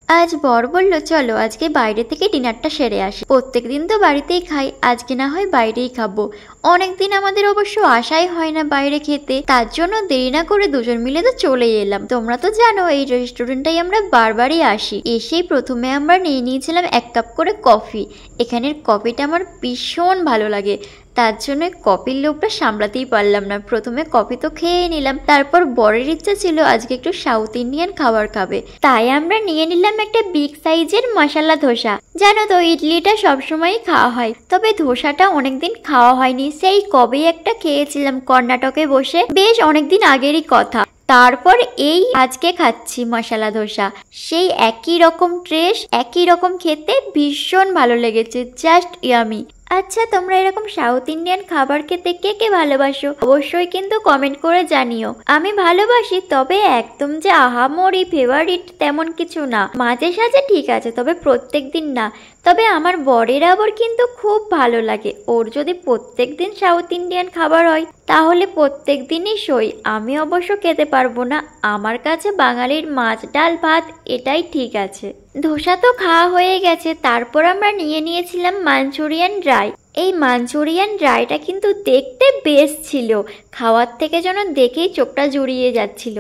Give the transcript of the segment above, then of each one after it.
আজ বর বলল চলো আজকে বাইরে থেকে ডিনারটা সেরে আসি। প্রত্যেকদিন তো বাড়িতেই খাই, আজকে না হয় বাইরেই খাবো। অনেকদিন আমাদের অবশ্য আশাই হয় না বাইরে খেতে, তার জন্য দেরি না করে দুজন মিলে তো চলেই এলাম। তোমরা তো জানো এই রেস্টুরেন্টটাই আমরা বারবারই আসি। এসেই প্রথমে আমরা নিয়ে নিয়েছিলাম 1 কাপ করে কফি। এখানের কফিটা আমার ভীষণ ভালো লাগে, তার জন্য কফির লোভটা সামলাতেই পারলাম না। প্রথমে কফি তো খেয়ে নিলাম, তারপর বরের ইচ্ছা ছিল আজকে একটু সাউথ ইন্ডিয়ান খাবার খাবে, তাই আমরা নিয়ে নিলাম একটা বিগ সাইজের মশলা ধোসা। জানো তো ইডলিটা সবসময়ই খাওয়া হয়, তবে ধোসাটা অনেকদিন খাওয়া হয়নি। সেই কবে একটা খেয়েছিলাম কর্ণাটকে বসে, বেশ অনেকদিন আগেরই কথা। তারপর এই আজকে খাচ্ছি মশলা ধোসা। সেই একই রকম টেস্ট, একই রকম খেতে, ভীষণ ভালো লেগেছে, জাস্ট ইয়ামি। আচ্ছা, তোমরা এরকম সাউথ ইন্ডিয়ান খাবার খেতে কে কে ভালোবাসো অবশ্যই কিন্তু কমেন্ট করে জানিও। আমি ভালোবাসি, তবে একদম যে আহামরি ফেভারিট তেমন কিছু না, মাঝে সাঝে ঠিক আছে, তবে প্রত্যেক দিন না। তবে আমার বরের আবার কিন্তু খুব ভালো লাগে, ওর যদি প্রত্যেক দিন সাউথ ইন্ডিয়ান খাবার হয় তাহলে প্রত্যেক দিনই সই। আমি অবশ্য খেতে পারবো না, আমার কাছে বাঙালির মাছ ডাল ভাত এটাই ঠিক আছে। ধোসা তো খাওয়া হয়ে গেছে, তারপর আমরা নিয়ে নিয়েছিলাম মাঞ্চুরিয়ান ড্রাই। এই মাঞ্চুরিয়ান ড্রাইটা কিন্তু দেখতে বেশ ছিল, খাওয়ার থেকে যেন দেখেই চোখটা জুড়িয়ে যাচ্ছিল।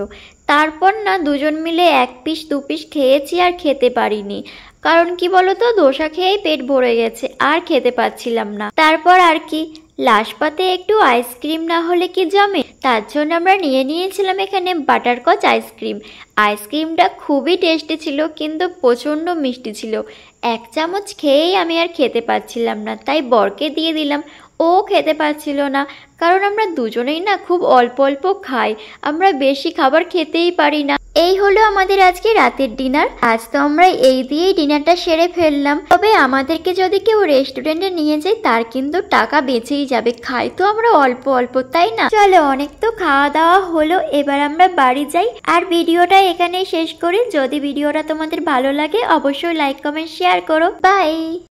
তারপর না দুজন মিলে 1 পিস 2 পিস খেয়েছি, আর খেতে পারিনি। কারণ কি বলতো, ধোসা খেয়েই পেট ভরে গেছে, আর খেতে পাচ্ছিলাম না। তারপর আর কি, লাস্ট পাতে একটু আইসক্রিম না হলে কি জমে, তার জন্য আমরা নিয়ে নিয়েছিলাম এখানে বাটারকচ আইসক্রিম। আইসক্রিমটা খুবই টেস্টি ছিল, কিন্তু প্রচণ্ড মিষ্টি ছিল। 1 চামচ খেয়েই আমি আর খেতে পাচ্ছিলাম না, তাই বরকে দিয়ে দিলাম। ও খেতে পাচ্ছিল না, কারণ আমরা দুজনেই না খুব অল্প অল্প খাই, আমরা বেশি খাবার খেতেই পারি না। এই হলো আমাদের আজকে রাতের ডিনার। আজ তো আমরা এই দিয়েই ডিনারটা সেরে ফেললাম। তবে আমাদেরকে যদি কেউ রেস্টুরেন্টে নিয়ে যায় তার কিন্তু টাকা বেঁচেই যাবে, খাই তো আমরা অল্প অল্প, তাই না? চলো, অনেক তো খাওয়া দাওয়া হলো, এবার আমরা বাড়ি যাই। আর ভিডিওটা এখানেই শেষ করি। যদি ভিডিওটা তোমাদের ভালো লাগে অবশ্যই লাইক কমেন্ট শেয়ার করো। বাই।